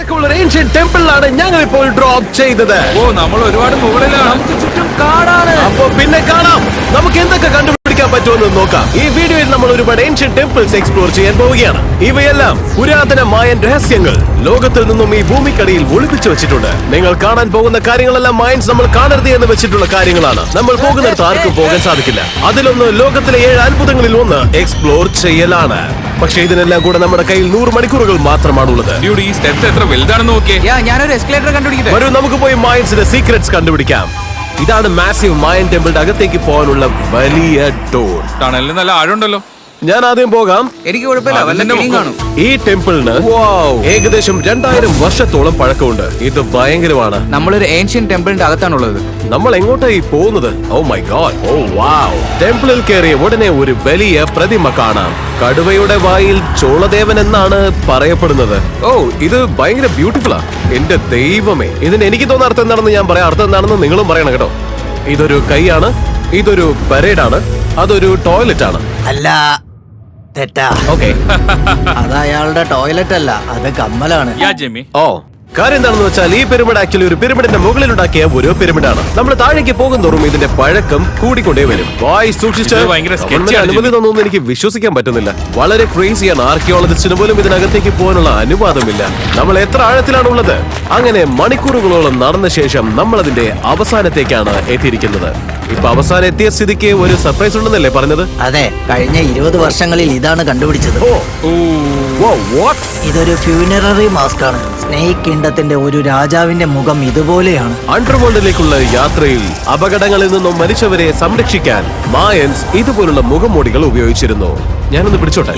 പഴക്കമുള്ള ഏൻഷ്യന്റ് ടെമ്പിളിലാണ് ഞങ്ങൾ ഇപ്പോൾ ഡ്രോപ്പ് ചെയ്തത്. ഓ, നമ്മൾ ഒരുപാട് മുകളിലാണ്. നമുക്ക് ചുറ്റും കാടാണ്. അപ്പൊ പിന്നെ കാണാം നമുക്ക് എന്തൊക്കെ കണ്ടുപിടിക്കാൻ പറ്റുമെന്ന് നോക്കാം. ഈ വീഡിയോയിൽ നമ്മൾ ഒരുപാട് ഏൻഷ്യന്റ് ടെമ്പിൾസ് എക്സ്പ്ലോർ ചെയ്യാൻ പോവുകയാണ്. ഇവയെല്ലാം പുരാതന മായൻ രഹസ്യങ്ങൾ ലോകത്തിൽ നിന്നും ഈ ഭൂമിക്കടിയിൽ ഒളിപ്പിച്ചു വെച്ചിട്ടുണ്ട്. നിങ്ങൾ കാണാൻ പോകുന്ന കാര്യങ്ങളെല്ലാം മയൻസ് നമ്മൾ കാണരുത് എന്ന് വെച്ചിട്ടുള്ള കാര്യങ്ങളാണ്. നമ്മൾ പോകുന്നിടത്ത് ആർക്കും പോകാൻ സാധിക്കില്ല. അതിലൊന്ന് ലോകത്തിലെ 7 അത്ഭുതങ്ങളിൽ ഒന്ന് എക്സ്പ്ലോർ ചെയ്യലാണ്. പക്ഷേ ഇതിനെല്ലാം കൂടെ നമ്മുടെ കയ്യിൽ 100 മണിക്കൂറുകൾ മാത്രമാണുള്ളത്. ഈ സ്റ്റെപ്സ് എത്ര വലുതാണെന്ന് നോക്കിയേ. ഞാനൊരു എസ്കലേറ്റർ കണ്ടുപിടിക്കട്ടെ. വരൂ നമുക്ക് പോയി മയൻസിന്റെ സീക്രട്സ് കണ്ടുപിടിക്കാം. ഇതാണ് മാസീവ് മായൻ ടെമ്പിളിന്റെ അകത്തേക്ക് പോകാനുള്ള വലിയ ഡോർ. ടണലിന് നല്ല ആഴമുണ്ടല്ലോ. ഞാൻ ആദ്യം പോകാം. എനിക്ക് കുഴപ്പമില്ല, വല്ല കിളിയും കാണും. ഈ ടെമ്പിളിന് ഏകദേശം 2000 വർഷത്തോളം പഴക്കമുണ്ട്. ഇത് ഭയങ്കരമാണ്. നമ്മളൊരു ഏൻഷ്യൻ ടെമ്പിളിന്റെ അകത്താണുള്ളത്. നമ്മൾ എങ്ങോട്ടായി പോകുന്നത്? ഓ മൈ ഗോഡ്, ഓ വാവ്. ടെമ്പിളിൽ കയറിയ ഉടനെ ഒരു വലിയ പ്രതിമ കാണാം. കടുവയുടെ വായിൽ ചോളദേവൻ എന്നാണ് പറയപ്പെടുന്നത്. ഓ, ഇത് ഭയങ്കര ബ്യൂട്ടിഫുള്ളാ. എന്റെ ദൈവമേ, ഇതിന് എനിക്ക് തോന്നുന്ന അർത്ഥം എന്താണെന്ന് ഞാൻ പറയാം. അർത്ഥം എന്താണെന്ന് നിങ്ങളും പറയണം കേട്ടോ. ഇതൊരു കൈയാണ്, ഇതൊരു പരേഡാണ്, അതൊരു ടോയ്ലറ്റ് ആണ്. അല്ല, തെറ്റാ. ഓക്കെ, അത് അയാളുടെ ടോയ്ലറ്റ് അല്ല, അത് കമ്മലാണ്. ഓ, കാര്യം എന്താണെന്ന് വെച്ചാൽ ഈ പിരമിഡ് ആക്ച്വലി ഒരു പിരമിഡിന്റെ മുകളിൽ ഉണ്ടാക്കിയ ഒരു പിരമിഡാണ്. നമ്മൾ താഴേക്ക് പോകും തോറും ഇതിന്റെ പഴക്കം കൂടിക്കൊണ്ടേ വരും. അനുമതി തന്നൊന്നും എനിക്ക് വിശ്വസിക്കാൻ പറ്റുന്നില്ല. വളരെ ക്രേസിയാണ്. ആർക്കിയോളജിസ്റ്റിന് പോലും ഇതിനകത്തേക്ക് പോകാനുള്ള അനുവാദമില്ല. നമ്മൾ എത്ര ആഴത്തിലാണുള്ളത്? അങ്ങനെ മണിക്കൂറുകളോളം നടന്ന ശേഷം നമ്മൾ അതിന്റെ അവസാനത്തേക്കാണ് എത്തിയിരിക്കുന്നത്. ഇപ്പൊ അവസാനം എത്തിയ സ്ഥിതിക്ക് ഒരു സർപ്രൈസ് ഉണ്ടെന്നല്ലേ പറഞ്ഞത്? അതെ, കഴിഞ്ഞ 20 വർഷങ്ങളിൽ ഇതാണ് കണ്ടുപിടിച്ചത്. ഇതൊരു ഫ്യൂനററി മാസ്ക് ആണ്. സ്നേക് കിങ്ഡത്തിന്റെ ഒരു രാജാവിന്റെ മുഖം ഇതുപോലെയാണ്. അണ്ടർവേൾഡിലേക്കുള്ള യാത്രയിൽ അപകടങ്ങളിൽ നിന്നും മരിച്ചവരെ സംരക്ഷിക്കാൻ മായൻസ് ഇതുപോലുള്ള മുഖംമൂടികൾ ഉപയോഗിച്ചിരുന്നു. ഞാനൊന്ന് പിടിച്ചോട്ടെ.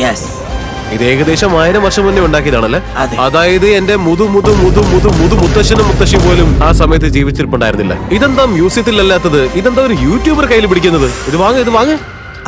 ഇത് ഏകദേശം 1000 വർഷം മുന്നേ ഉണ്ടാക്കിയതാണല്ലേ? അതായത് എന്റെ മുത്തശ്ശനും മുത്തശ്ശി പോലും ആ സമയത്ത് ജീവിച്ചിരിപ്പുണ്ടായിരുന്നില്ല. ഇതെന്താ മ്യൂസിയത്തിൽ അല്ലാത്തത്? ഇതെന്താ ഒരു യൂട്യൂബർ കയ്യിൽ പിടിക്കുന്നത്? ഇത് വാങ്ങ്.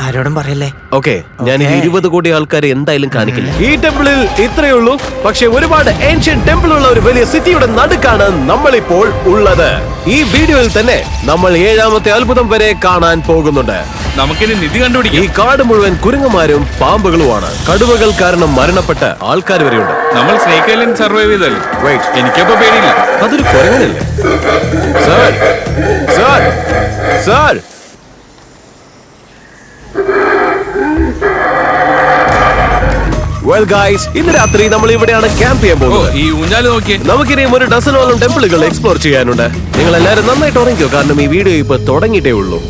ആരോടും പറയല്ലേ. ഓക്കെ, ഞാൻ 20 കോടി ആൾക്കാരെ എന്തായാലും കാണിക്കില്ല. ഈ ടെമ്പിളിൽ ഇത്രയേ ഉള്ളൂ. പക്ഷെ ഒരുപാട് ഏൻഷ്യന്റ് ടെമ്പിൾ ഉള്ള ഒരു വലിയ സിറ്റിയുടെ നടുക്കാണ് നമ്മളിപ്പോൾ ഉള്ളത്. ഈ വീഡിയോയിൽ തന്നെ നമ്മൾ 7ാമത്തെ അത്ഭുതം വരെ കാണാൻ പോകുന്നുണ്ട്. നമുക്കിനി നിധി കണ്ടുപിടിക്കാം. ഈ കാട് മുഴുവൻ കുരങ്ങന്മാരും പാമ്പുകളുമാണ്. കടുവകൾ കാരണം മരണപ്പെട്ട ആൾക്കാർ വരെയുണ്ട്. നമ്മൾ സ്നേക് ഐലൻഡ് സർവൈവ് ചെയ്തല്ലേ? എനിക്കപ്പോ പേടിയില്ല. അതൊരു കുരങ്ങനല്ലേ? സാർ Well guys, ഇന്ന് രാത്രി നമ്മൾ ഇവിടെയാണ് ക്യാമ്പ് ചെയ്യാൻ പോകുന്നത്. ഈ ഊഞ്ഞാല് നോക്കിയേ. നമുക്കിനിയും ഒരു ഡസനോളം ടെമ്പിളുകൾ എക്സ്പ്ലോർ ചെയ്യാനുണ്ട്. നിങ്ങൾ എല്ലാവരും നന്നായിട്ട് ഉറങ്ങിക്കോ, കാരണം ഈ വീഡിയോ ഇപ്പൊ തുടങ്ങിയിട്ടേ ഉള്ളൂ.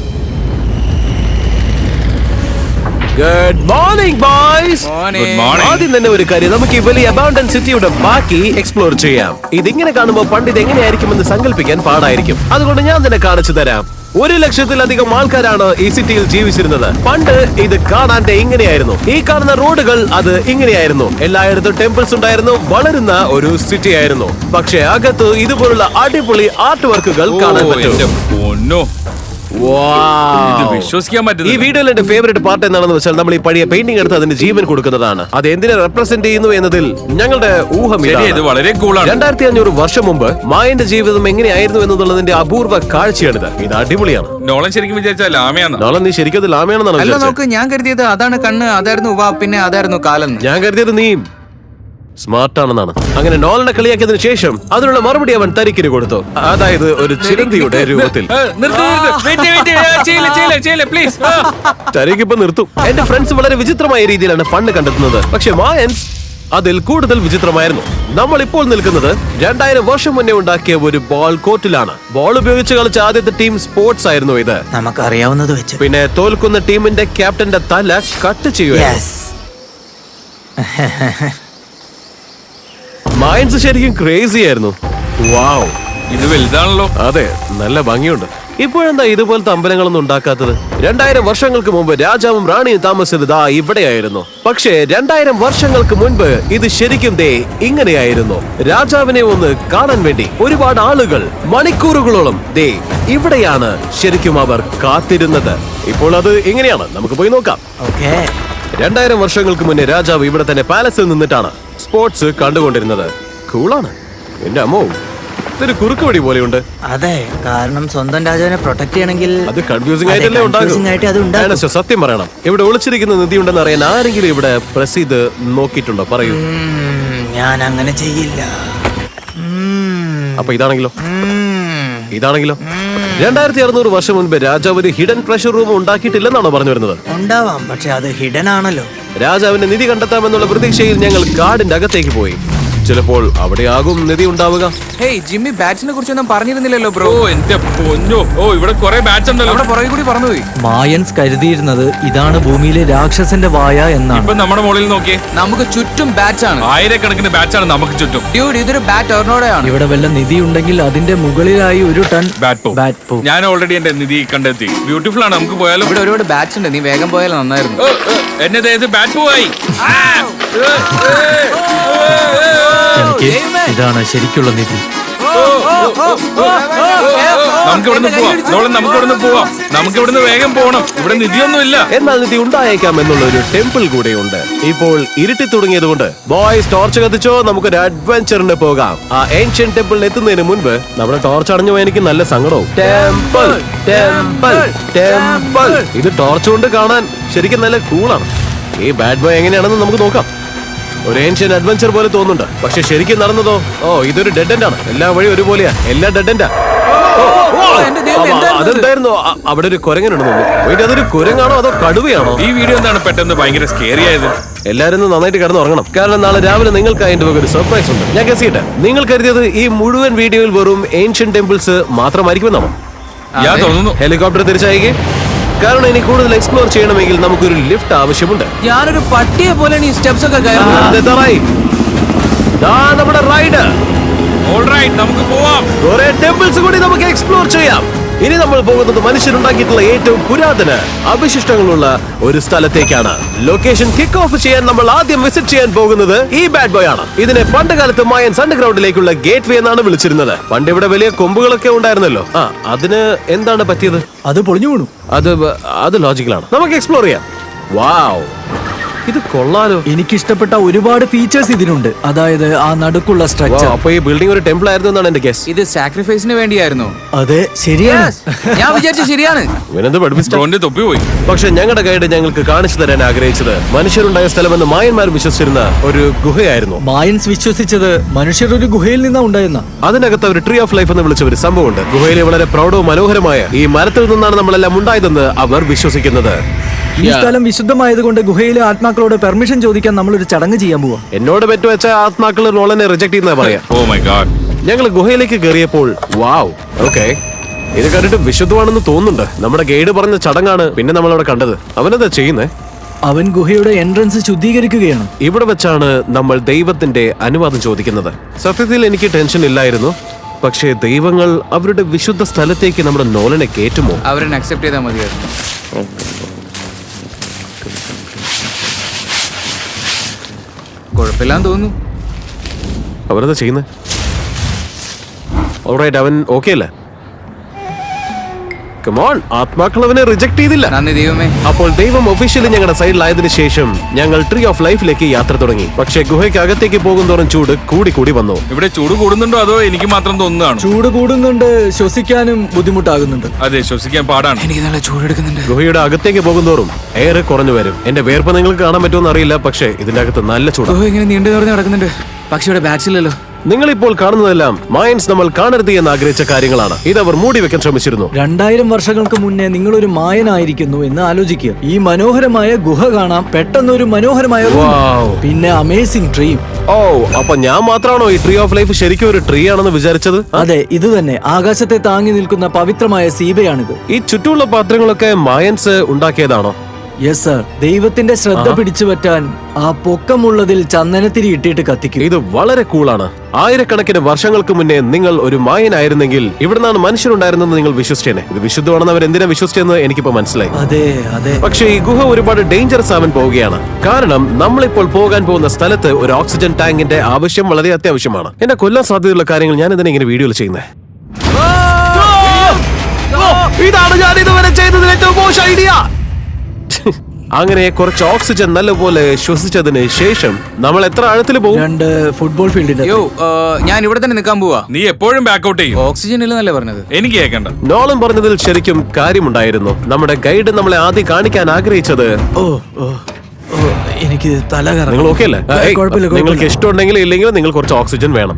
Good morning boys. ആദ്യം തന്നെ ഒരു കാര്യം, നമുക്ക് ഈ വലിയ അബണ്ടന്റ് സിറ്റിയുടെ ബാക്കി എക്സ്പ്ലോർ ചെയ്യാം. ഇതിങ്ങനെ കാണുമ്പോൾ പണ്ട് ഇത് എങ്ങനെയായിരിക്കുമെന്ന് സങ്കല്പിക്കാൻ പാടായിരിക്കും. അതുകൊണ്ട് ഞാൻ തന്നെ കാണിച്ചു തരാം. 1,00,000-ലധികം ആൾക്കാരാണ് ഈ സിറ്റിയിൽ ജീവിച്ചിരുന്നത്. പണ്ട് ഇത് കാണാൻ ഇങ്ങനെയായിരുന്നു. ഈ കാണുന്ന റോഡുകൾ അത് ഇങ്ങനെയായിരുന്നു. എല്ലായിടത്തും ടെമ്പിൾസ് ഉണ്ടായിരുന്നു. വളരുന്ന ഒരു സിറ്റി ആയിരുന്നു. പക്ഷെ അകത്ത് ഇതുപോലുള്ള അടിപൊളി ആർട്ട് വർക്കുകൾ കാണാൻ പറ്റും. വിശ്വസിക്കാൻ പറ്റും. ഈ വീഡിയോയിൽ എന്റെ ഫേവറേറ്റ് പാർട്ട് എന്താണെന്ന് വെച്ചാൽ നമ്മൾ ഈ പഴയ പെയിന്റിംഗ് എടുത്ത് അതിന് ജീവൻ കൊടുക്കുന്നതാണ്. അത് എന്തിനെ റെപ്രസെന്റ് ചെയ്യുന്നു എന്നതിൽ ഞങ്ങളുടെ ഊഹം ഇത് വളരെ കൂളാണ്. 2500 വർഷം മുമ്പ് മായന്റെ ജീവിതം എങ്ങനെയായിരുന്നു എന്നുള്ളതിന്റെ അപൂർവ കാഴ്ചയാണിത്. ഇത് അടിപൊളിയാണ്. നോളൻ ശരിക്കും വിചാരിച്ചാൽ ലാമയാണ്. നോളൻ, നീ ശരിക്കും അത് ലാമയാണെന്നാണ് അല്ല, നോക്ക്, ഞാൻ കരുതിയത് അതാണ് കണ്ണ്, അതായിരുന്നു ഉവ്വ, പിന്നെ അതായിരുന്നു കാലെന്ന്. ഞാൻ കരുതിയത് നീ സ്മാർട്ട് ആണെന്നാണ്. അങ്ങനെ നോളനെ കളിയാക്കിയതിനു ശേഷം അതിനുള്ള മറുപടി അവൻ തരിക്കിന് കൊടുത്തു. അതായത് ഒരു ചിരന്തിയുടെ രൂപത്തിൽ. തരിക്കിപ്പോ നിർത്തും. എന്റെ ഫ്രണ്ട്സ് വളരെ വിചിത്രമായ രീതിയിലാണ് ഫണ്ട് കണ്ടെത്തുന്നത്. പക്ഷെ മായൻസ് അതിൽ കൂടുതൽ വിചിത്രമായിരുന്നു. നമ്മൾ ഇപ്പോൾ നിൽക്കുന്നത് 2000 വർഷം മുന്നേ ഉണ്ടാക്കിയ ഒരു ബോൾ കോർട്ടിലാണ്. ബോൾ ഉപയോഗിച്ച് കളിച്ച ആദ്യത്തെ ടീം സ്പോർട്സ് ആയിരുന്നു ഇത്. നമുക്കറിയാവുന്നത് വെച്ച്. പിന്നെ തോൽക്കുന്ന ടീമിന്റെ ക്യാപ്റ്റന്റെ തല കട്ട് ചെയ്യുക. മൈൻഡ്സ് ശരിക്കും ക്രേസി ആയിരുന്നു. വാവ്, ഇത് വലുതാണല്ലോ. അതെ, നല്ല ഭംഗിയുണ്ട്. ഇപ്പോഴെന്താ ഇതുപോലത്തെ അമ്പലങ്ങളൊന്നും ഉണ്ടാക്കാത്തത്? 2000 വർഷങ്ങൾക്ക് മുമ്പ് രാജാവും റാണിയും താമസിച്ചത് ഇവിടെയായിരുന്നു. പക്ഷേ 2000 വർഷങ്ങൾക്ക് മുൻപ് ഇത് ശരിക്കും ഇങ്ങനെയായിരുന്നു. രാജാവിനെ ഒന്ന് കാണാൻ വേണ്ടി ഒരുപാട് ആളുകൾ മണിക്കൂറുകളോളം ഇവിടെയാണ് ശരിക്കും അവർ കാത്തിരുന്നത്. ഇപ്പോൾ അത് ഇങ്ങനെയാണ്. നമുക്ക് പോയി നോക്കാം. 2000 വർഷങ്ങൾക്ക് മുന്നേ രാജാവ് ഇവിടെ തന്നെ പാലസിൽ നിന്നിട്ടാണ് സ്പോർട്സ് കണ്ടുകൊണ്ടിരുന്നത്. കൂളാണ്. എന്റെ അമ്മോ, ഇതൊരു കുറുക്ക് വഴി പോലെയുണ്ട്. അതെ, കാരണം സ്വന്തം രാജാവിനെ പ്രൊട്ടക്ട് ചെയ്യണമെങ്കിൽ അത് കൺഫ്യൂസിംഗ് ആയിട്ടല്ലേ ഉണ്ടാകും. സത്യം പറയണം, ഇവിടെ ഒളിച്ചിരിക്കുന്ന നിധി ഉണ്ടെന്ന് അറിയാൻ ആരെങ്കിലും ഇവിടെ പ്രസ് ചെയ്ത് നോക്കിയിട്ടുണ്ടോ? പറയൂ. ഞാൻ അങ്ങനെ ചെയ്യില്ല. അപ്പൊ ഇതാണെങ്കിലോ 2600 വർഷം മുൻപ് രാജാവ് ഒരു ഹിഡൻ ട്രഷർ റൂം ഉണ്ടാക്കിയിട്ടില്ലെന്നാണോ പറഞ്ഞു വരുന്നത്? ഉണ്ടാവാം, പക്ഷെ അത് ഹിഡൻ ആണല്ലോ. രാജാവിന്റെ നിധി കണ്ടെത്താമെന്നുള്ള പ്രതീക്ഷയിൽ ഞങ്ങൾ കാടിന്റെ അകത്തേക്ക് പോയി. ചിലപ്പോൾ അവിടെയാകും നിധി ഉണ്ടാവുക. ഹേയ് ജിമ്മി, ബാറ്റ്സിനെ കുറിച്ചൊന്നും പറഞ്ഞിരുന്നില്ലല്ലോ ബ്രോ. ഓ എന്റെ പൊന്നോ, ഓ ഇവിടെ കുറെ ബാറ്റ്സ് ഉണ്ടല്ലോ. അവിടെ പുറകെ കൂടി പറന്നുപോയി. മായൻസ് കരുതിയിരുന്നത് ഇതാണ് ഭൂമിയിലെ രാക്ഷസന്റെ വായ എന്നാണ്. ഇപ്പൊ നമ്മുടെ മുകളിൽ നോക്കിയേ, നമുക്ക് ചുറ്റും ബാറ്റ്സ് ആണ്. ആയിരക്കണക്കിന് ബാറ്റ്സ് ആണ് നമുക്ക് ചുറ്റും. ഡ്യൂഡ്, ഇതൊരു ബാറ്റ് ടോർണോഡോയാണ്. ഇവിടെ വല്ല നിധി ഉണ്ടെങ്കിൽ അതിന്റെ മുകളിലായി ഒരു ടൺ ബാറ്റ് പോ. ഞാൻ ഓൾറെഡി എന്റെ നിധി കണ്ടെത്തി. ബ്യൂട്ടിഫുൾ ആണ്, നമുക്ക് പോയാലോ? ഇവിടെ ഒരുപാട് ബാറ്റ്സ് ഉണ്ട്, നീ വേഗം പോയാൽ നന്നായിരുന്നു. എന്നെ ദേഹത്ത് ബാറ്റ് പോയി. ഇതാണ് ശരിക്കുള്ള നിധി. നമുക്ക് ഇവിടുന്ന് പോവാം. നമുക്ക് ഇവിടുന്ന് വേഗം പോകണം. ഇവിടെ നിധിയൊന്നും ഇല്ല. എന്നാൽ നിധി ഉണ്ടായേക്കാം എന്നുള്ള ഒരു ടെമ്പിൾ കൂടെയുണ്ട്. ഇപ്പോൾ ഇരുട്ടി തുടങ്ങിയതുകൊണ്ട് ബോയ്സ് ടോർച്ച് കത്തിച്ചോ, നമുക്കൊരു അഡ്വഞ്ചറിന് പോകാം. ആ ഏൻഷ്യന്റ് ടെമ്പിളിൽ എത്തുന്നതിന് മുൻപ് നമ്മുടെ ടോർച്ച് അടഞ്ഞു പോയി. എനിക്ക് നല്ല സങ്കടവും. ടെമ്പിൾ ടെമ്പിൾ ടെമ്പിൾ ഇത് ടോർച്ച് കൊണ്ട് കാണാൻ ശരിക്കും നല്ല കൂളാണ്. ഈ ബാഡ് ബോയ് എങ്ങനെയാണെന്ന് നമുക്ക് നോക്കാം. ഒരു ഏൻഷ്യൻ അഡ്വഞ്ചർ പോലെ തോന്നുന്നുണ്ട്, പക്ഷെ ശരിക്കും നടന്നതോ? ഓ, ഇതൊരു ഡെഡ് എൻഡ് ആണ്. എല്ലാ വഴി ഒരുപോലെയാ, എല്ലാ ഡെഡ് എൻഡാ. അതെന്തായിരുന്നു? അവിടെ ഒരു കുരങ്ങനുണ്ടെന്ന് തോന്നുന്നു. അതൊരു കുരങ്ങാണോ അതോ കടുവയാണോ? ഈ വീഡിയോ എന്താണ് പെട്ടെന്ന് ഭയങ്കര സ്കേറി ആയത്? എല്ലാരും നന്നായിട്ട് കിടന്ന് ഉറങ്ങണം, കാരണം നാളെ രാവിലെ നിങ്ങൾക്ക് അതിന്റെ ഒരു സർപ്രൈസ് ഉണ്ട്. ഞാൻ ഗസ് ചെയ്യട്ടെ, നിങ്ങൾ കരുതിയത് ഈ മുഴുവൻ വീഡിയോയിൽ വെറും ഏൻഷ്യൻ ടെമ്പിൾസ് മാത്രമായിരിക്കുമെന്നാണോ? ഞാൻ തോന്നുന്നു. ഹെലികോപ്റ്റർ തിരിച്ചയക്കേ, കാരണം ഇനി കൂടുതൽ എക്സ്പ്ലോർ ചെയ്യണമെങ്കിൽ നമുക്കൊരു ലിഫ്റ്റ് ആവശ്യമുണ്ട്. ഞാനൊരു പട്ടിയെ പോലെ ഈ സ്റ്റെപ്സ് ഒക്കെ നമ്മുടെ റൈഡ്. ഓൾറൈറ്റ്, നമുക്ക് പോവാം. കുറെ ടെമ്പിൾസ് കൂടി നമുക്ക് എക്സ്പ്ലോർ ചെയ്യാം. ഇനി നമ്മൾ പോകുന്നത് മനുഷ്യരുണ്ടാക്കിയിട്ടുള്ള ഏറ്റവും പുരാതന അവശിഷ്ടങ്ങളുള്ള ഒരു സ്ഥലത്തേക്കാണ്. ലൊക്കേഷൻ കിക്ക് ഓഫ് ചെയ്യാൻ നമ്മൾ ആദ്യം വിസിറ്റ് ചെയ്യാൻ പോകുന്നത് ഈ ബാഡ് ബോയ് ആണ്. ഇതിനെ പണ്ട് കാലത്ത് മായൻസ് അണ്ടർഗ്രൗണ്ടിലേക്കുള്ള ഗേറ്റ് വേ എന്നാണ് വിളിച്ചിരുന്നത്. പണ്ട് ഇവിടെ വലിയ കൊമ്പുകളൊക്കെ ഉണ്ടായിരുന്നല്ലോ. അതിന് എന്താണ് പറ്റിയത്? അത് പൊളിഞ്ഞു വീണു. അത് ലോജിക്കലാണ്. നമുക്ക് എക്സ്പ്ലോർ ചെയ്യാം. വാവ്, ഇത് കൊള്ളാലോ. എനിക്ക് ഇഷ്ടപ്പെട്ട ഒരുപാട് ഫീച്ചേഴ്സ് ഇതിനുണ്ട്. അതായത് ആ നടുക്കുള്ള സ്ട്രക്ചർ. അപ്പൊ ഈ ബിൽഡിംഗ് ഒരു ടെമ്പിൾ ആയിരുന്നു എന്നാണ് എന്റെ ഗസ്. ഇത് സാക്രിഫൈസിന് വേണ്ടിയായിരുന്നു. അതെ, ശരിയാണ്. ഞാൻ വിചാരിച്ചു ശരിയാണ്. തൊപ്പി പോയി. പക്ഷെ ഞങ്ങളുടെ ഗൈഡ് ഞങ്ങൾക്ക് കാണിച്ചു തരാൻ ആഗ്രഹിച്ചത് മനുഷ്യരുണ്ടായ സ്ഥലമെന്ന് മായന്മാർ വിശ്വസിച്ചിരുന്ന ഒരു ഗുഹയായിരുന്നു. മായൻസ് വിശ്വസിച്ചത് മനുഷ്യർ ഒരു ഗുഹയിൽ നിന്നാ ഉണ്ടായിരുന്ന. അതിനകത്ത് ഒരു ട്രീ ഓഫ് ലൈഫ് എന്ന് വിളിച്ച ഒരു സംഭവമുണ്ട്. ഗുഹയിലെ വളരെ പ്രൗഢവും മനോഹരമായ ഈ മരത്തിൽ നിന്നാണ് നമ്മളെല്ലാം ഉണ്ടായതെന്ന് അവർ വിശ്വസിക്കുന്നത്. ഈ സ്ഥലം വിശുദ്ധമായതുകൊണ്ട് ഗുഹയിലെ ആത്മാക്കളോട് പെർമിഷൻ ചോദിക്കാൻ നമ്മളൊരു ചടങ്ങ് ചെയ്യാൻ പോവാ. എന്നോട് പെറ്റുവെച്ച ആത്മാക്കൾ നോളനെ റിജക്ട് ചെയ്യുന്ന പറയാം. Oh my god. ഞങ്ങൾ ഗുഹയിലേക്ക് കയറിയപ്പോൾ വാവ്, ഓക്കെ, ഇത് കണ്ടിട്ട് വിശുദ്ധമാണെന്ന് തോന്നുന്നുണ്ട്. നമ്മുടെ ഗൈഡ് പറഞ്ഞ ചടങ്ങാണ് പിന്നെ നമ്മളവിടെ കണ്ടത്. അവനെന്താ ചെയ്യുന്നേ? അവൻ ഗുഹയുടെ എൻട്രൻസ് ശുദ്ധീകരിക്കുകയാണ്. ഇവിടെ വെച്ചാണ് നമ്മൾ ദൈവത്തിന്റെ അനുവാദം ചോദിക്കുന്നത്. സത്യത്തിൽ എനിക്ക് ടെൻഷൻ ഇല്ലായിരുന്നു, പക്ഷേ ദൈവങ്ങൾ അവരുടെ വിശുദ്ധ സ്ഥലത്തേക്ക് നമ്മുടെ നോളനെ കേറ്റുമോ? അവരെ അക്സെപ്റ്റ് ചെയ്താൽ മതിയായിരുന്നു. കുഴപ്പമില്ലാന്ന് തോന്നുന്നു. അവരെന്താ ചെയ്യുന്നത്? ഓൾറൈറ്റ്, അവൻ ഓക്കെ അല്ലേ? കമോൺ, ആത്മാക്കൾ അവനെ റിജക്ട് ചെയ്തില്ല. നന്ദി ദൈവമേ. അപ്പോൾ ദൈവം ഒഫീഷ്യലി ഞങ്ങളുടെ സൈഡിലായതിനു ശേഷം ഞങ്ങൾ ട്രീ ഓഫ് ലൈഫിലേക്ക് യാത്ര തുടങ്ങി. പക്ഷേ ഗുഹയ്ക്ക് അകത്തേക്ക് പോകുന്തോറും ചൂട് കൂടി വന്നു. ഇവിടെ ചൂട് കൂടുന്നുണ്ടോ അതോ എനിക്ക് മാത്രം തോന്നുന്നതാണ്? ചൂട് കൂടുന്നുണ്ട്, ശ്വസിക്കാനും ബുദ്ധിമുട്ടാകുന്നുണ്ട്. അതെ, ശ്വസിക്കാൻ പാടാണ്. എനിക്ക് നല്ല ചൂടെടുക്കുന്നുണ്ട്. ഗുഹയുടെ അകത്തേക്ക് പോകുന്തോറും എയർ കുറഞ്ഞു വരും. എന്റെ വേർപ്പ് നിങ്ങൾക്ക് കാണാൻ പറ്റുമെന്ന് അറിയില്ല, പക്ഷേ ഇതിന്റെ അകത്ത് നല്ല ചൂട്. ഇങ്ങനെ നീണ്ടു നിറഞ്ഞ് നടക്കുന്നുണ്ട്, പക്ഷെ ഇവിടെ ബാറ്റ്സ് ഇല്ലല്ലോ. നിങ്ങളിപ്പോൾ കാണുന്നതെല്ലാം മയൻസ് നമ്മൾ കാണരുത് എന്ന് ആഗ്രഹിച്ച കാര്യങ്ങളാണ്. ഇത് അവർ മൂടി വെക്കാൻ ശ്രമിച്ചിരുന്നു. 2000 വർഷങ്ങൾക്ക് മുന്നേ നിങ്ങളൊരു മായനായിരിക്കുന്നു എന്ന് ആലോചിക്കുക. ഈ മനോഹരമായ ഗുഹ കാണാം, പെട്ടെന്നൊരു മനോഹരമായ room. പിന്നെ അമേസിംഗ് ട്രീ. ഓ, അപ്പൊ ഞാൻ മാത്രമാണോ ഈ ട്രീ ഓഫ് ലൈഫ് ശരിക്കും ഒരു ട്രീ ആണെന്ന് വിചാരിച്ചത്? അതെ, ഇത് തന്നെ. ആകാശത്തെ താങ്ങി നിൽക്കുന്ന പവിത്രമായ സീബയാണിത്. ഈ ചുറ്റുമുള്ള പാത്രങ്ങളൊക്കെ മായൻസ് ഉണ്ടാക്കിയതാണോ? Yes sir. ദൈവത്തിന്റെ ശ്രദ്ധ പിടിച്ചു പറ്റാൻ ആ പൊക്കമുള്ളതിൽ ചന്ദനത്തിരി ഇട്ടിട്ട് കത്തിക്കും. ഇത് വളരെ കൂളാണ്. ആയിരക്കണക്കിന് വർഷങ്ങൾക്ക് മുന്നേ നിങ്ങൾ ഒരു മായനായിരുന്നെങ്കിൽ ഇവിടുന്നാണ് മനുഷ്യരുണ്ടായിരുന്നെന്ന് നിങ്ങൾ വിശ്വസിച്ചേനെ. ഇത് വിശുദ്ധമാണെന്ന് അവർ എന്തിനാ വിശ്വസിച്ചെന്ന് എനിക്കിപ്പോ മനസ്സിലായി. അതെ അതെ. പക്ഷേ ഈ ഗുഹ ഒരുപാട് ഡേഞ്ചറസ് ആവാൻ പോവുകയാണ്. കാരണം നമ്മളിപ്പോൾ പോകാൻ പോകുന്ന സ്ഥലത്ത് ഒരു ഓക്സിജൻ ടാങ്കിന്റെ ആവശ്യം വളരെ അത്യാവശ്യമാണ്. എന്നെ കൊല്ലാൻ സാധ്യതയുള്ള കാര്യങ്ങൾ ഞാൻ ഇതിനെ ഇങ്ങനെ വീഡിയോയിൽ ചെയ്യുന്നത്. ഇതാണ് ഞാൻ ഇതുവരെ ചെയ്തതിൽ ഏറ്റവും മോശം ഐഡിയ. അങ്ങനെ കുറച്ച് ഓക്സിജൻ നല്ലപോലെ ശ്വസിച്ചതിന് ശേഷം നമ്മൾ എത്ര ആഴത്തിൽ പോകും? 2 ഫുട്ബോൾ ഫീൽഡിന്റെ. ഞാൻ ഇവിടെ തന്നെ നിൽക്കാൻ പോവാ. നീ എപ്പോഴും ബാക്കൗട്ട് ചെയ്യും. ഓക്സിജൻ ഇല്ലെന്നല്ലേ പറഞ്ഞത്? എനിക്ക് കേൾക്കണ്ട. നോളൻ പറഞ്ഞതിൽ ശരിക്കും കാര്യമുണ്ടായിരുന്നു. നമ്മുടെ ഗൈഡ് നമ്മളെ ആദ്യം കാണിക്കാൻ ആഗ്രഹിച്ചത്. എനിക്ക് തല കറങ്ങും. നിങ്ങൾ ഓക്കെ അല്ലേ? നിങ്ങൾക്ക് ഇഷ്ടമുണ്ടെങ്കിൽ ഇല്ലെങ്കിൽ നിങ്ങൾ കുറച്ച് ഓക്സിജൻ വേണം.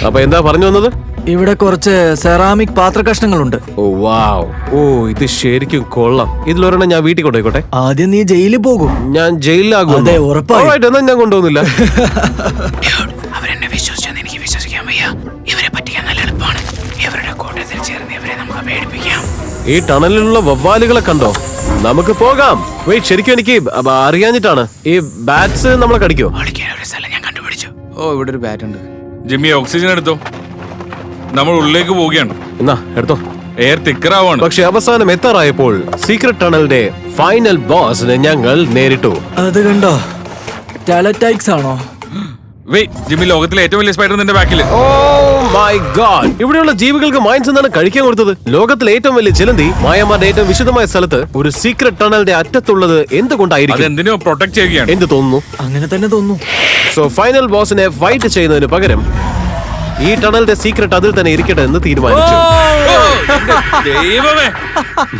അപ്പൊ എന്താ പറഞ്ഞു വന്നത്? ഇവിടെ കുറച്ച് സെറാമിക് പാത്ര കഷ്ണങ്ങളുണ്ട്. ഓ വാവ്, ഓ ഇത് ശരിക്കും കൊള്ളാം. ഇതിലൊരെണ്ണം ഞാൻ വീട്ടിൽ കൊണ്ടുപോയിക്കോട്ടെ? ആദ്യം നീ ജയിലിൽ പോകും. ഞാൻ ജയിലിലാകും. അതെ, ഉറപ്പായും. Alright, എന്നാ ഞാൻ കൊണ്ടുപോകുന്നില്ല. അവരെന്നെ വിശ്വസിച്ചെന്ന് എനിക്ക് വിശ്വസിക്കാൻ വയ്യ. ഇവരെ പറ്റിക്കാൻ നല്ല എളുപ്പമാണ്. ഇവരുടെ കൂട്ടത്തിൽ ചേർന്ന് ഇവരെ നമുക്ക് പേടിപ്പിക്കാം. ഈ ടണലിലുള്ള വവ്വാലുകളെ കണ്ടോ? നമുക്ക് പോകാം. വെയിറ്റ്, ശരിക്കും എനിക്ക് അറിയാഞ്ഞിട്ടാണ്. ഈ ബാറ്റ്സ് നമ്മളെ കടിക്കോ? ഒളിക്കാൻ ഒരു സ്ഥലം ഞാൻ കണ്ടുപിടിച്ചു. ഓ, ഇവിടെ ഒരു ബാറ്റ് ഉണ്ട്. ജിമ്മി ഓക്സിജൻ എടുത്തോ, നമ്മൾ ഉള്ളിലേക്ക് പോവുകയാണ്. എന്നാ എടുത്തോ. എയർ തിക്കറാവാണ്. പക്ഷെ അവസാനം എത്താറായപ്പോൾ സീക്രട്ട് ടണലിന്റെ ഫൈനൽ ബോസിനെ ഞങ്ങൾ നേരിട്ടു. അത് കണ്ടോ? ടാലറ്റൈക്സ് ആണോ? ജിമ്മി, ലോകത്തിലെ ഏറ്റവും വലിയ സ്പൈഡർ നിന്റെ ബാക്കില്. ഓ മൈ ഗോഡ്, ഇവിടെയുള്ള ജീവികൾക്ക് മൈൻസ് എന്താണ് കഴിക്കാൻ കൊടുത്തത്? ലോകത്തിലെ ഏറ്റവും വലിയ ചിലന്തി മായമാരുടെ ഏറ്റവും വിശദമായ സ്ഥലത്ത് ഒരു സീക്രട്ട് ടണലിന്റെ അറ്റത്തുള്ളത് എന്തുകൊണ്ടായിരിക്കും? എന്തിനോ പ്രൊട്ടക്ട് ചെയ്യുകയാണ്. എന്ത് തോന്നുന്നു? അങ്ങനെ തന്നെ തോന്നുന്നു. സോ ഫൈനൽ ബോസിനെ ഫൈറ്റ് ചെയ്യുന്നതിന് പകരം ഈ ടണലിന്റെ സീക്രട്ട് അതിൽ തന്നെ ഇരിക്കട്ടെ എന്ന് തീരുമാനിച്ചു. ദൈവമേ,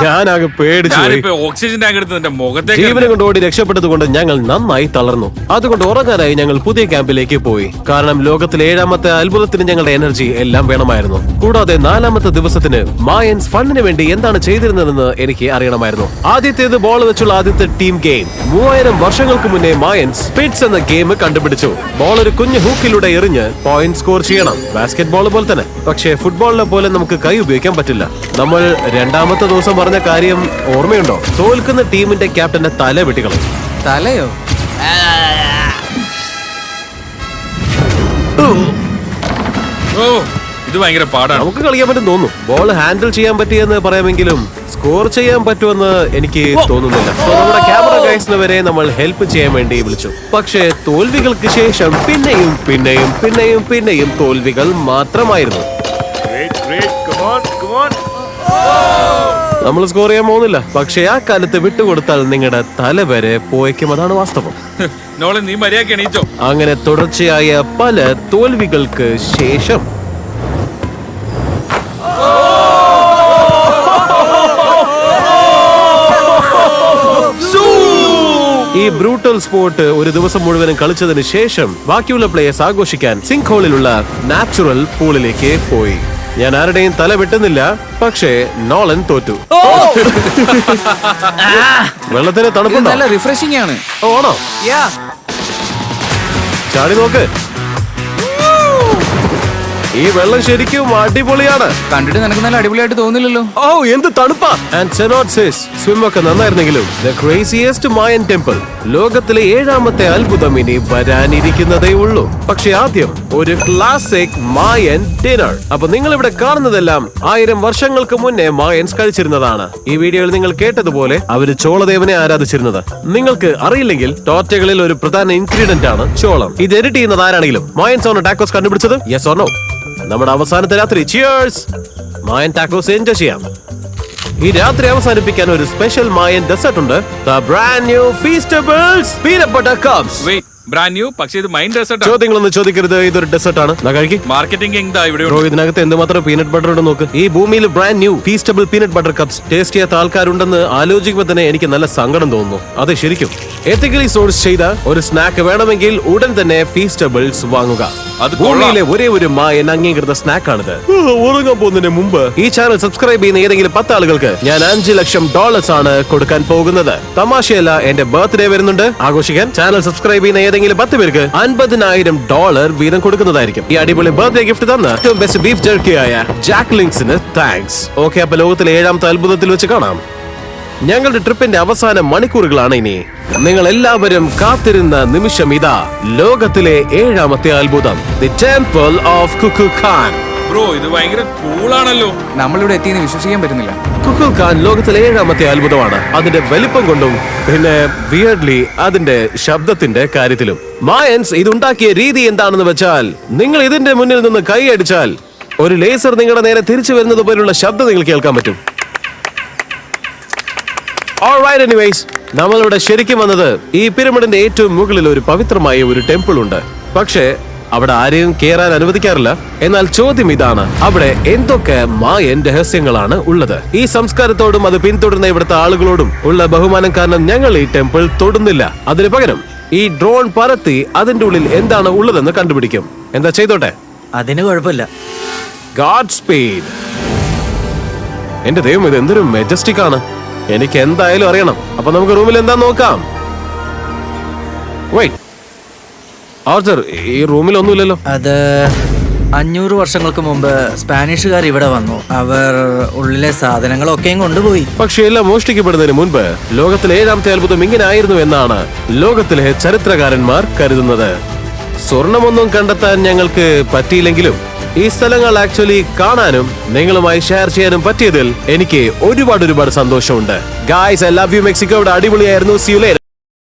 ഞാനാകെ പേടിച്ചു പോയി. ഓക്സിജൻ ടാങ്ക് എടുത്ത് നിന്റെ മുഖത്തേക്ക് ജീവനെ കൊണ്ട് ഓടി രക്ഷപ്പെട്ടതുകൊണ്ട് ഞങ്ങൾ നന്നായി തളർന്നു. അതുകൊണ്ട് ഉറങ്ങാനായി ഞങ്ങൾ പുതിയ ക്യാമ്പിലേക്ക് പോയി. കാരണം ലോകത്തിലെ 7ാമത്തെ അത്ഭുതത്തിന് ഞങ്ങളുടെ എനർജി എല്ലാം വേണമായിരുന്നു. കൂടാതെ 4ാമത്തെ ദിവസത്തിന് മായൻസ് ഫണ്ടിന് വേണ്ടി എന്താണ് ചെയ്തിരുന്നതെന്ന് എനിക്ക് അറിയണമായിരുന്നു. ആദ്യത്തേത് ബോൾ വെച്ചുള്ള ആദ്യത്തെ ടീം ഗെയിം. 3000 വർഷങ്ങൾക്ക് മുന്നേ മായൻസ് സ്പിറ്റ്സ് എന്ന ഗെയിം കണ്ടുപിടിച്ചു. ബോൾ ഒരു കുഞ്ഞു ഹൂക്കിലൂടെ എറിഞ്ഞ് പോയിന്റ് സ്കോർ ചെയ്യണം. ബാസ്കറ്റ് ബോൾ പോലെ തന്നെ. പക്ഷേ ഫുട്ബോളിനെ പോലെ നമുക്ക് കൈ ഉപയോഗിക്കാൻ പറ്റില്ല. നമ്മൾ 2ാമത്തെ ദിവസം പറഞ്ഞ കാര്യം ഓർമ്മയുണ്ടോ? തോൽക്കുന്ന ടീമിന്റെ ക്യാപ്റ്റന്റെ തല വെട്ടിക്കളയും. തലയോ? ഓ, ഇത് ഭയങ്കര പാടാണ്. നമുക്ക് കളിക്കാൻ പറ്റും തോന്നുന്നു. ബോൾ ഹാൻഡിൽ ചെയ്യാൻ പറ്റിയെന്ന് പറയാമെങ്കിലും സ്കോർ ചെയ്യാൻ പറ്റുമെന്ന് എനിക്ക് തോന്നുന്നില്ല. നമ്മുടെ ക്യാമറ ഗൈസിനെ വരെ നമ്മൾ ഹെൽപ്പ് ചെയ്യാൻ വേണ്ടി വിളിച്ചു. പക്ഷേ തോൽവികൾക്ക് ശേഷം പിന്നെയും പിന്നെയും പിന്നെയും പിന്നെയും തോൽവികൾ മാത്രമായിരുന്നു. നമ്മൾ സ്കോർ ചെയ്യാൻ പോകുന്നില്ല. പക്ഷേ ആ കാലത്ത് വിട്ടുകൊടുത്താൽ നിങ്ങളുടെ തല വരെ പോയേക്കും. അതാണ് വാസ്തവം. നോളൻ, നീ മര്യാദയ്ക്ക് എണീറ്റോ? അങ്ങനെ തുടർച്ചയായ പല തോൽവികൾക്ക് ശേഷം ഈ ബ്രൂട്ടൽ സ്പോർട്ട് ഒരു ദിവസം മുഴുവനും കളിച്ചതിന് ശേഷം ബാക്കിയുള്ള പ്ലേയേഴ്സ് ആഘോഷിക്കാൻ സിങ്ക് ഹോളിലുള്ള നാച്ചുറൽ പൂളിലേക്ക് പോയി. ഞാൻ ആരുടെയും തല വെട്ടുന്നില്ല, പക്ഷേ നോളൻ തോറ്റു. വെള്ളത്തിന് ഇത് തണുപ്പുണ്ടോ? നല്ല റിഫ്രഷിംഗ് ആണ്. ഓണോ? ചാടി നോക്ക്. ഈ വെള്ളം ശരിക്കും അടിപൊളിയാണ്. കണ്ടിട്ട് നിനക്ക് നല്ല അടിപൊളിയായിട്ട് തോന്നില്ലല്ലോ. ഓ, എന്ത് തണുപ്പാ. ആൻഡ് സെനോട്ട് സേസ് സ്വിം ഒക്കെ നന്നായിരുന്നെങ്കിലും ദ ക്രേസിയസ്റ്റ് മായൻ ടെമ്പിൾ, ലോകത്തിലെ 7ാമത്തെ അത്ഭുതം ഇനി വരാനിരിക്കുന്നതേ ഉള്ളൂ. പക്ഷെ ആദ്യം ഒരു ക്ലാസിക് മായൻ ഡിന്നർ. അപ്പൊ നിങ്ങൾ ഇവിടെ കാണുന്നതെല്ലാം 1000 വർഷങ്ങൾക്ക് മുന്നേ മായൻസ് കഴിച്ചിരുന്നതാണ്. ഈ വീഡിയോയിൽ നിങ്ങൾ കേട്ടതുപോലെ അവര് ചോളദേവനെ ആരാധിച്ചിരുന്നത്. നിങ്ങൾക്ക് അറിയില്ലെങ്കിൽ ടോറ്റകളിൽ ഒരു പ്രധാന ഇൻഗ്രീഡിയന്റ് ആണ് ചോളം. ഇത് എഡിറ്റ് ചെയ്യുന്നത് ആരാണെങ്കിലും മായൻസ് ആണ് ടാക്കോസ് കണ്ടുപിടിച്ചത്? Yes or no? നമ്മുടെ അവസാനത്തെ രാത്രി ചിയേഴ്സ് മായൻ ടാക്കോസ് എൻജോയ് ചെയ്യാം. ഈ രാത്രി അവസാനിപ്പിക്കാൻ ഒരു സ്പെഷ്യൽ മായൻ ഡെസേർട്ട് ഉണ്ട്. The brand new Feastables peanut butter cups. Brand new, പക്ഷേ ഇത് മൈൻഡ് ഡെസേർട്ട്. ചോദ്യങ്ങളൊന്നും ചോദിക്കരുത്, ഇതൊരു ഡെസേർട്ട് ആണ്. മാർക്കറ്റിംഗ് എന്താ ഇവിടെ? ബ്രോ, ഇതിനകത്ത് എന്തുമാത്രം പീനട്ട് ബട്ടർ ഉണ്ട് നോക്ക്. ഈ ഭൂമിയിൽ brand new Feastable peanut butter cups taste ചെയ്യാത്ത ആൾക്കാരുണ്ടെന്ന് ആലോചിക്കുമ്പോൾ തന്നെ എനിക്ക് നല്ല സങ്കടം തോന്നുന്നു. അതെ, ശരിക്കും എത്തിക്കലി സോഴ്സ് ചെയ്ത ഒരു സ്നാക്ക് വേണമെങ്കിൽ ഉടൻ തന്നെ ഫീസ്റ്റബിൾസ് വാങ്ങുക. ഭൂമിയിലെ ഒരേ ഒരു മായൻ അംഗീകൃത സ്നാക്ക് ആണിത്. ഉറങ്ങാൻ പോകുന്നതിന് മുമ്പ് ഈ ചാനൽ സബ്സ്ക്രൈബ് ചെയ്യുന്ന ഏതെങ്കിലും 10 ആളുകൾക്ക് ഞാൻ $5 ലക്ഷം ആണ് കൊടുക്കാൻ പോകുന്നത്. തമാശയല്ല, എന്റെ ബർത്ത്ഡേ വരുന്നുണ്ട്. ആഘോഷിക്കാൻ ചാനൽ സബ്സ്ക്രൈബ് ചെയ്യുന്ന ഏതെങ്കിലും 10 പേർക്ക് $50,000 വീതം കൊടുക്കുന്നതായിരിക്കും. ഈ അടിപൊളി ബർത്ത്ഡേ ഗിഫ്റ്റ് തന്ന ഏറ്റവും ബെസ്റ്റ് ബീഫ് ജെർക്കിയായ ജാക്ക് ലിങ്സിന് താങ്ക്സ്. ഓക്കെ, അപ്പൊ ലോകത്തിലെ 7ാമത്തെ അത്ഭുതത്തിൽ വെച്ച് കാണാം. ഞങ്ങളുടെ ട്രിപ്പിന്റെ അവസാന മണിക്കൂറുകളാണ് ഇനി. നിങ്ങൾ എല്ലാവരും കാത്തിരുന്ന നിമിഷം ഇതാ. ലോകത്തിലെ 7ാമത്തെ അത്ഭുതം, ദി ടെമ്പിൾ ഓഫ് കുക്കുഖാൻ. ബ്രോ, ഇത് ഭയങ്കര കൂളാണല്ലോ. നമ്മളിവിടെ എത്തിയെന്ന് വിശ്വസിക്കാൻ പറ്റുന്നില്ല. കുക്കുഖാൻ ലോകത്തിലെ 7ാമത്തെ അത്ഭുതമാണ്. അതിന്റെ വലിപ്പം പിന്നെ വിയർഡ്ലി അതിന്റെ ശബ്ദത്തിന്റെ കാര്യത്തിലും. മായൻസ് ഇതുണ്ടാക്കിയ രീതി എന്താണെന്ന് വെച്ചാൽ, നിങ്ങൾ ഇതിന്റെ മുന്നിൽ നിന്ന് കൈയടിച്ചാൽ ഒരു ലേസർ നിങ്ങളുടെ നേരെ തിരിച്ചു വരുന്നത് പോലുള്ള ശബ്ദം നിങ്ങൾ കേൾക്കാൻ പറ്റും. Alright, anyways, നമ്മളിവിടെ ശരിക്കും വന്നത് ഈ പിരമിഡിന്റെ ഏറ്റവും മുകളിൽ ഒരു പവിത്രമായ ഒരു ടെമ്പിൾ ഉണ്ട്. പക്ഷേ അവിടെ ആരെയും കേറാൻ അനുവദിക്കാറില്ല. എന്നാൽ ചോദ്യം ഇതാണ്, അവിടെ എന്തൊക്കെ മായൻ രഹസ്യങ്ങളാണ് ഉള്ളത്? ഈ സംസ്കാരത്തോടും അത് പിന്തുടരുന്ന ഇവിടുത്തെ ആളുകളോടും ഉള്ള ബഹുമാനം കാരണം ഞങ്ങൾ ഈ ടെമ്പിൾ തൊടുന്നില്ല. അതിനു പകരം ഈ ഡ്രോൺ പറത്തി അതിന്റെ ഉള്ളിൽ എന്താണ് ഉള്ളതെന്ന് കണ്ടുപിടിക്കും. എന്താ ചെയ്തോട്ടെ? അതിന് കുഴപ്പമില്ല. God speed. എന്റെ ദൈവം, ഇത് എന്തൊരു മെജസ്റ്റിക് ആണ്. എനിക്ക് എന്തായാലും അറിയണം. അപ്പൊ നമുക്ക് റൂമിൽ എന്താ നോക്കാം. വെയിറ്റ്, ആർച്ചർ, ഈ റൂമിൽ ഒന്നുമില്ലല്ലോ. അത് 500 വർഷങ്ങൾക്ക് മുമ്പ് സ്പാനിഷുകാർ ഇവിടെ വന്നു. അവർ ഉള്ളിലെ സാധനങ്ങളൊക്കെയും കൊണ്ടുപോയി. പക്ഷേ എല്ലാം മോഷ്ടിക്കപ്പെടുന്നതിന് മുൻപ് ലോകത്തിലെ 7ാമത്തെ അത്ഭുതം ഇങ്ങനെ ആയിരുന്നു എന്നാണ് ലോകത്തിലെ ചരിത്രകാരന്മാർ കരുതുന്നത്. സ്വർണമൊന്നും കണ്ടെത്താൻ ഞങ്ങൾക്ക് പറ്റിയില്ലെങ്കിലും ഈ സ്ഥലങ്ങൾ ആക്ച്വലി കാണാനും നിങ്ങളുമായി ഷെയർ ചെയ്യാനും പറ്റിയതിൽ എനിക്ക് ഒരുപാട് സന്തോഷമുണ്ട്. Guys, I love you Mexico. ഇവിടെ അടിപൊളിയായിരുന്നു. See you later.